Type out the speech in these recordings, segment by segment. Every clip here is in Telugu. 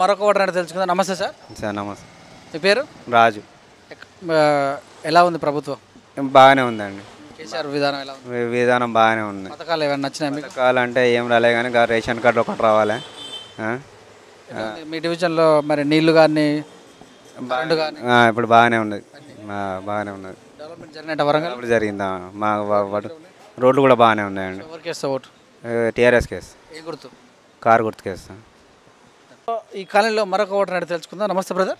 మరొక ఓటర్ అంటే తెలుసుకుందాం. నమస్తే సార్. సార్ నమస్తే. మీ పేరు? రాజు. ఎలా ఉంది ప్రభుత్వం? బాగానే ఉందండి. కేసీఆర్ విధానం ఎలా ఉంది? విధానం బాగానే ఉంది. పథకాలు ఏమైనా నచ్చినాయి మీకు? పథకాలు అంటే ఏం రాలే కానీ రేషన్ కార్డు ఒకటి రావాలి. మీ డివిజన్లో మరి నీళ్లు కానీ కరెంటు కానీ ఇప్పుడు బాగానే ఉన్నది. బాగానే ఉన్నది. డెవలప్మెంట్ జరిగినట్టు వరంగల్ ఇప్పుడు జరిగిందా? మా రోడ్లు కూడా బాగానే ఉన్నాయండి. ఎవరికి వేస్తా ఓటు? టీఆర్ఎస్ కేసు. ఏ గుర్తు? కారు గుర్తుకేస్తాం. ఈ కాలనీలో మరొక ఓటర్ అంటే తెలుసుకుందాం. నమస్తే బ్రదర్.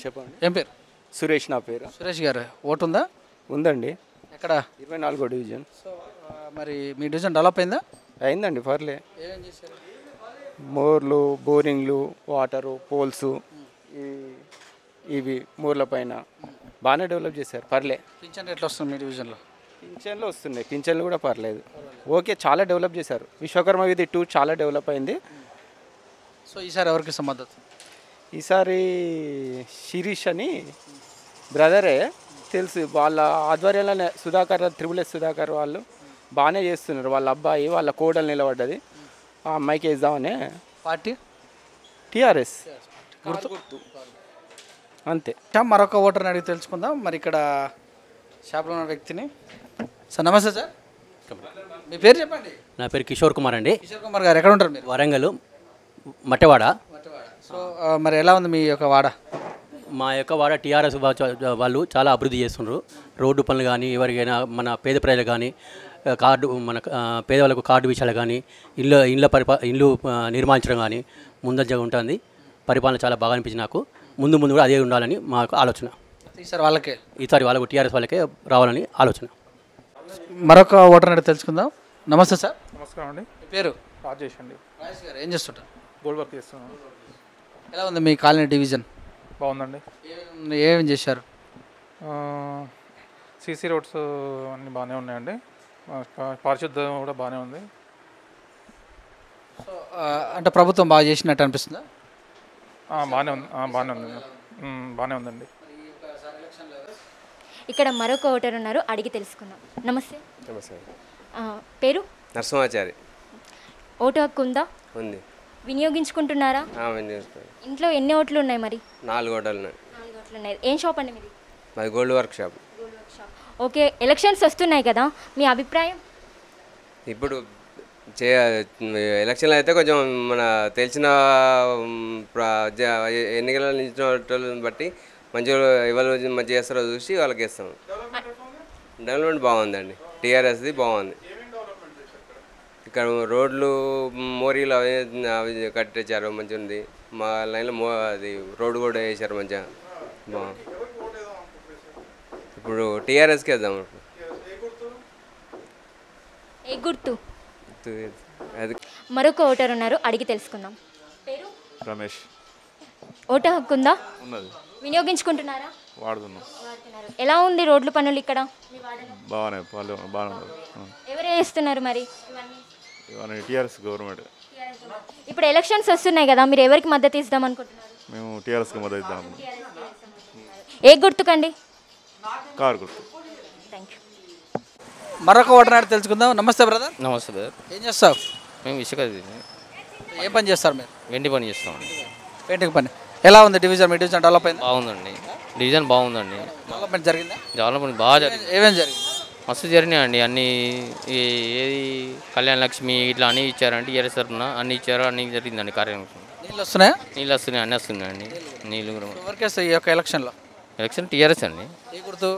చెప్పండి. ఏం పేరు? సురేష్ నా పేరు. సురేష్ గారు, ఓటు ఉందా? ఉందండి. ఎక్కడ? 24వ డివిజన్. సో మరి మీ డివిజన్ డెవలప్ అయిందా? అయిందండి, పర్లే. ఏమేం చేశారు? మోర్లు, బోరింగ్లు, వాటరు, పోల్స్, ఇవి మూర్ల పైన బాగానే డెవలప్ చేశారు, పర్లే. పింఛన్ ఎట్లా వస్తుంది మీ డివిజన్లో? పింఛన్లు వస్తున్నాయి, పింఛన్లు కూడా పర్లేదు. ఓకే, చాలా డెవలప్ చేశారు. విశ్వకర్మ వీధి 2 చాలా డెవలప్ అయింది. సో ఈసారి ఎవరికి ఇస్తాం మద్దతు? ఈసారి శిరీష్ అని బ్రదరే తెలుసు, వాళ్ళ ఆధ్వర్యంలోనే సుధాకర్, త్రిబుల్ సుధాకర్ వాళ్ళు బాగానే చేస్తున్నారు. వాళ్ళ అబ్బాయి, వాళ్ళ కోడలు నిలబడ్డది, ఆ అమ్మాయికి వేద్దామనే. పార్టీ టీఆర్ఎస్ గుర్తు అంతే. మరొక ఓటర్ని అడిగి తెలుసుకుందాం. మరి ఇక్కడ షాప్లో ఉన్న వ్యక్తిని. సార్ నమస్తే సార్. మీ పేరు చెప్పండి. నా పేరు కిషోర్ కుమార్ అండి. కిషోర్ కుమార్ గారు, ఎక్కడ ఉంటారు మీరు? వరంగల్ మట్టెవాడ. సో మరి ఎలా ఉంది మీ యొక్క వాడ? మా యొక్క వాడ టీఆర్ఎస్ వాళ్ళు చాలా అభివృద్ధి చేస్తున్నారు. రోడ్డు పనులు కానీ, ఎవరికైనా మన పేద ప్రజలు కానీ, కార్డు మన పేదవాళ్ళకు కార్డు విషయాలు కానీ, ఇల్లు నిర్మించడం కానీ ముందంజగా ఉంటుంది. పరిపాలన చాలా బాగా అనిపించింది నాకు. ముందు కూడా అదే ఉండాలని మాకు ఆలోచన. ఈసారి వాళ్ళకు టీఆర్ఎస్ వాళ్ళకే రావాలని ఆలోచన. మరొక ఓటర్ అంటే తెలుసుకుందాం. నమస్తే సార్. నమస్కారం అండి. మీ పేరు? రాజేష్ అండి. రాజేష్ గారు, ఏం చేస్తుంటారు? గోల్డ్ వర్క్ చేస్తున్నాను. ఎలా ఉంది మీ కాలనీ డివిజన్? బాగుందండి. ఏమేమి చేశారు? సీసీ రోడ్స్ అన్నీ బాగానే ఉన్నాయండి. పారిశుద్ధం కూడా బాగానే ఉంది. సో అంటే ప్రభుత్వం బాగా చేసినట్టు అనిపిస్తుందా? బాగానే ఉంది, బాగానే ఉందండి. ఇక్కడ మరొక ఓటర్ ఉన్నారు, అడిగి తెలుసుకుందాం. నమస్తే. నమస్తే. పేరు? నరసింహాచారి. ఓటు హక్కు ఉందా? ఉంది. వినియోగించుకుంటున్నారా? ఇంట్లో ఎన్ని ఓట్లు ఉన్నాయి మరి? 4 ఓటర్లు ఉన్నాయి. 4 ఓట్లు ఉన్నాయి. ఏం షాప్ అండి మీది? మాది gold work shop. Okay, elections వస్తున్నాయి కదా, మీ అభిప్రాయం? ఇప్పుడు ఎలక్షన్లు అయితే కొంచెం మన తెలిసిన ఎన్నికల నిలిచిన బట్టి మంచిగా ఎవరు మంచిగా చేస్తారో చూసి వాళ్ళకి ఇస్తాం. డెవలప్మెంట్ బాగుందండి, టీఆర్ఎస్ది బాగుంది. ఇక్కడ రోడ్లు, మోరీలు అవి కట్టించారు, మంచిగా ఉంది. మా లైన్లో అది రోడ్డు కూడా వేసారు మంచిగా బాగుంది. ఇప్పుడు టీఆర్ఎస్కి వేద్దాం. ఏ గుర్తు? అది. మరొక ఓటర్ ఉన్నారు, అడిగి తెలుసుకుందాం. పేరు? రమేష్. ఓటు హక్కు ఉందా? ఉన్నది. వినియోగించుకుంటున్నారా? వాడుతున్నాం. ఎలా ఉంది రోడ్లు పనులు ఇక్కడ? బాగానే ఎవరు వేస్తున్నారు మరి? TRS government. ఇప్పుడు ఎలక్షన్స్ వస్తున్నాయి కదా, మీరు ఎవరికి మద్దతు ఇద్దాం అనుకుంటున్నారు? మేము టీఆర్ఎస్కి మద్దతు ఇద్దాం. ఏ గుర్తుకండి? కారు గుర్తు. Thank you. మరొక ఓటర్ అంటే తెలుసుకుందాం. నమస్తే బ్రదర్. నమస్తే బ్రదర్. ఏం చేస్తావు? మేము ఇసుక ఏం పని చేస్తారు మీరు? వెండి పని చేస్తామండి. పెయింటింగ్ పని. ఎలా ఉంది డివిజన్? మీ డివిజన్ డెవలప్ అయింది? బాగుందండి, డివిజన్ బాగుందండి. డెవలప్మెంట్ జరిగిందా? డెవలప్మెంట్ బాగా జరిగింది. ఏమేమి జరిగింది? మస్తు జరిగినాయండి అన్నీ. ఏది కళ్యాణ లక్ష్మి ఇట్లా అన్నీ ఇచ్చారంటే టీఆర్ఎస్ తరఫున అన్నీ ఇచ్చారు, అన్నీ జరిగిందండి కార్యక్రమం. నీళ్ళు వస్తున్నాయా? నీళ్ళు వస్తున్నాయి, అన్నీ వస్తున్నాయండి. నీళ్ళు కూడా. ఎవరికి వస్తాయి ఈ యొక్క ఎలక్షన్లో? ఎలక్షన్ టీఆర్ఎస్ అండి. ఏ గుర్తు?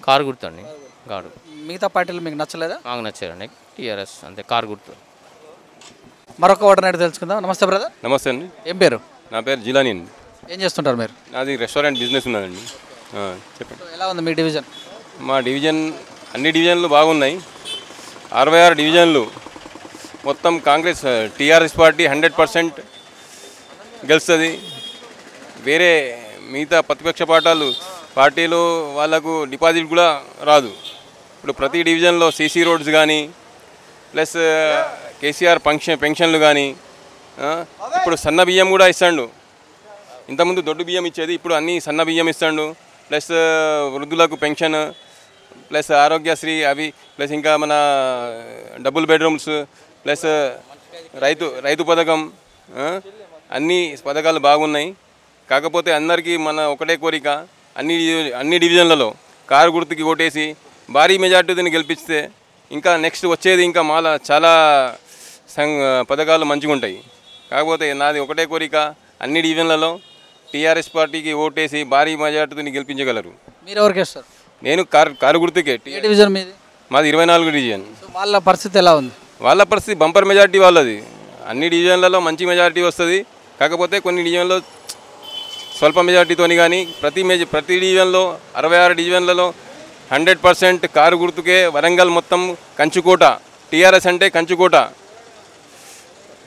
కారు గుర్తు అండి. కారు. మిగతా పార్టీలు మీకు నచ్చలేదా? మాకు నచ్చారండి, టీఆర్ఎస్ అంతే, కారు గుర్తు. మరొక ఓటర్ అంటే తెలుసుకుందాం. నమస్తే బ్రదర్. నమస్తే అండి. ఏం పేరు? నా పేరు జిలానీ అండి. ఏం చేస్తుంటారు మీరు? నాది రెస్టారెంట్ బిజినెస్ ఉన్నదండి. చెప్పండి. ఎలా ఉంది మీ డివిజన్? మా డివిజన్ అన్ని డివిజన్లు బాగున్నాయి. 66 డివిజన్లు మొత్తం కాంగ్రెస్ టీఆర్ఎస్ పార్టీ 100% గెలుస్తుంది. వేరే మిగతా ప్రతిపక్ష పార్టీలు వాళ్ళకు డిపాజిట్ కూడా రాదు. ఇప్పుడు ప్రతి డివిజన్లో సీసీ రోడ్స్ కానీ ప్లస్ కేసీఆర్ పెన్షన్లు కానీ, ఇప్పుడు సన్న బియ్యం కూడా ఇస్తాడు. ఇంతకుముందు దొడ్డు బియ్యం ఇచ్చేది, ఇప్పుడు అన్నీ సన్న బియ్యం ఇస్తాడు. ప్లస్ వృద్ధులకు పెన్షన్, ప్లస్ ఆరోగ్యశ్రీ అవి, ప్లస్ ఇంకా మన డబుల్ బెడ్రూమ్స్, ప్లస్ రైతు పథకం, అన్ని పథకాలు బాగున్నాయి. కాకపోతే అందరికీ మన ఒకటే కోరిక, అన్ని డివిజన్లలో కారు గుర్తుకి ఓటేసి భారీ మెజార్టీని గెలిపిస్తే ఇంకా నెక్స్ట్ వచ్చేది ఇంకా మాలా చాలా పథకాలు మంచిగా ఉంటాయి. కాకపోతే నాది ఒకటే కోరిక, అన్ని డివిజన్లలో టీఆర్ఎస్ పార్టీకి ఓటేసి భారీ మెజార్టీని గెలిపించగలరు. మీరు ఎవరికి వేస్తారు? నేను కారు గుర్తుకే. ఏ డివిజన్ మీది? మాది 24 డివిజన్. వాళ్ళ పరిస్థితి ఎలా ఉంది? వాళ్ళ పరిస్థితి బంపర్ మెజార్టీ వాళ్ళది. అన్ని డివిజన్లలో మంచి మెజార్టీ వస్తుంది. కాకపోతే కొన్ని డివిజన్లో స్వల్ప మెజార్టీతోని కానీ ప్రతి డివిజన్లో 66 డివిజన్లలో 100% కారు గుర్తుకే. వరంగల్ మొత్తం కంచుకోట, టీఆర్ఎస్ అంటే కంచుకోట.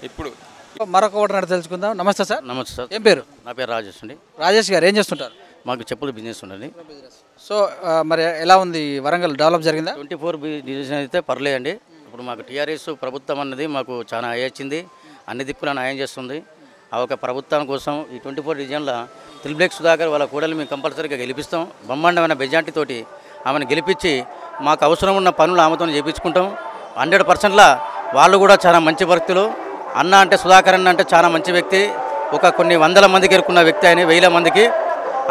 ఇప్పుడు మరొక ఓటర్ తెలుసుకుందాం. నమస్తే సార్. నమస్తే సార్. ఏం పేరు? నా పేరు రాజేష్ అండి. రాజేష్ గారు ఏం చేస్తుంటారు? మాకు చెప్పులు బిజినెస్ ఉండండి. సో మరి ఎలా ఉంది వరంగల్, డెవలప్ జరిగిందా? 24 డివిజన్ అయితే పర్లేదండి. ఇప్పుడు మాకు టీఆర్ఎస్ ప్రభుత్వం అన్నది మాకు చాలా అయ్యింది, అన్ని దిక్కులను న్యాయం చేస్తుంది. ఆ ఒక ప్రభుత్వం కోసం ఈ 24 డివిజన్ల త్రిబ్లెక్ సుధాకర్ వాళ్ళ కూడలు మేము కంపల్సరీగా గెలిపిస్తాం. బ్రహ్మాండమైన మెజార్టీతోటి ఆమెను గెలిపించి మాకు అవసరం ఉన్న పనులు ఆమెతో చేయించుకుంటాం. 100%లా వాళ్ళు కూడా చాలా మంచి భక్తులు. అన్న అంటే సుధాకర్ అన్న అంటే చాలా మంచి వ్యక్తి. కొన్ని వందల మందికి ఎరుకున్న వ్యక్తి ఆయన, 1000 మందికి.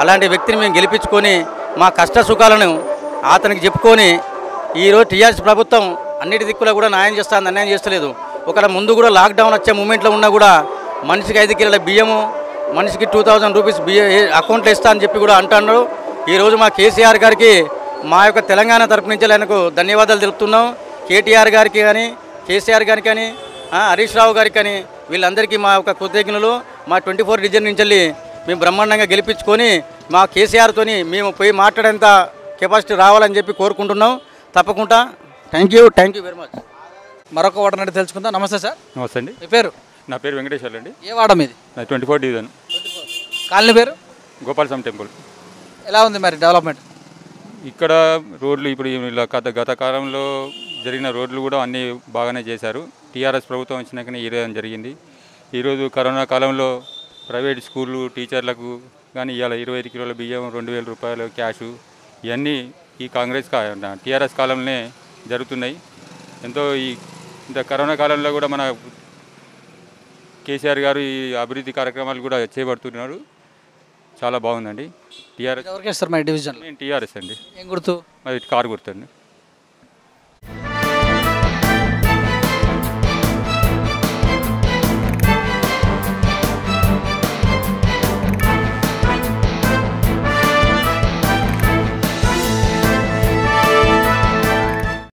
అలాంటి వ్యక్తిని మేము గెలిపించుకొని మా కష్ట సుఖాలను అతనికి చెప్పుకొని ఈరోజు టీఆర్ఎస్ ప్రభుత్వం అన్నిటి దిక్కులో కూడా న్యాయం చేస్తుంది, అన్యాయం చేస్తలేదు. ముందు కూడా లాక్డౌన్ వచ్చే మూమెంట్లో ఉన్నా కూడా మనిషికి 5 కిలోల బియ్యము, మనిషికి 2000 రూపీస్ అకౌంట్లో ఇస్తా అని చెప్పి కూడా అంటున్నారు. ఈరోజు మా కేసీఆర్ గారికి మా యొక్క తెలంగాణ తరపు నుంచి ఆయనకు ధన్యవాదాలు తెలుపుతున్నాం. కేటీఆర్ గారికి కానీ, కేసీఆర్ గారికి కానీ, హరీష్ రావు గారికి కానీ, వీళ్ళందరికీ మా యొక్క కృతజ్ఞతలు. మా 24 డివిజన్ నుంచి వెళ్ళి మేము బ్రహ్మాండంగా గెలిపించుకొని మా కేసీఆర్తోని మేము పోయి మాట్లాడేంత కెపాసిటీ రావాలని చెప్పి కోరుకుంటున్నాం. తప్పకుండా థ్యాంక్ యూ వెరీ మచ్. మరొక ఓటర్ తెలుసుకుందాం. నమస్తే సార్. నమస్తే అండి. మీ పేరు? నా పేరు వెంకటేశ్వర్లు అండి. ఏ వాడ మీది? 24 డివిజన్. కాలనీ పేరు? గోపాలస్వామి టెంపుల్. ఎలా ఉంది మరి డెవలప్మెంట్? ఇక్కడ రోడ్లు ఇప్పుడు ఇలా గత కాలంలో జరిగిన రోడ్లు కూడా అన్నీ బాగానే చేశారు. టీఆర్ఎస్ ప్రభుత్వం వచ్చినాకనే ఈరోజు జరిగింది. ఈరోజు కరోనా కాలంలో ప్రైవేట్ స్కూళ్ళు టీచర్లకు కానీ ఇవాళ 25 కిలోల బియ్యం, 2000 రూపాయలు క్యాషు, ఇవన్నీ ఈ టీఆర్ఎస్ కాలంలోనే జరుగుతున్నాయి. ఇంత కరోనా కాలంలో కూడా మన కేసీఆర్ గారు ఈ అభివృద్ధి కార్యక్రమాలు కూడా చేపడుతున్నారు. చాలా బాగుందండి. టీఆర్ఎస్ ఎవరికి వేస్తారు మరి డివిజన్? నేను టీఆర్ఎస్ అండి. ఏం గుర్తు? మరి కారు గుర్తు అండి.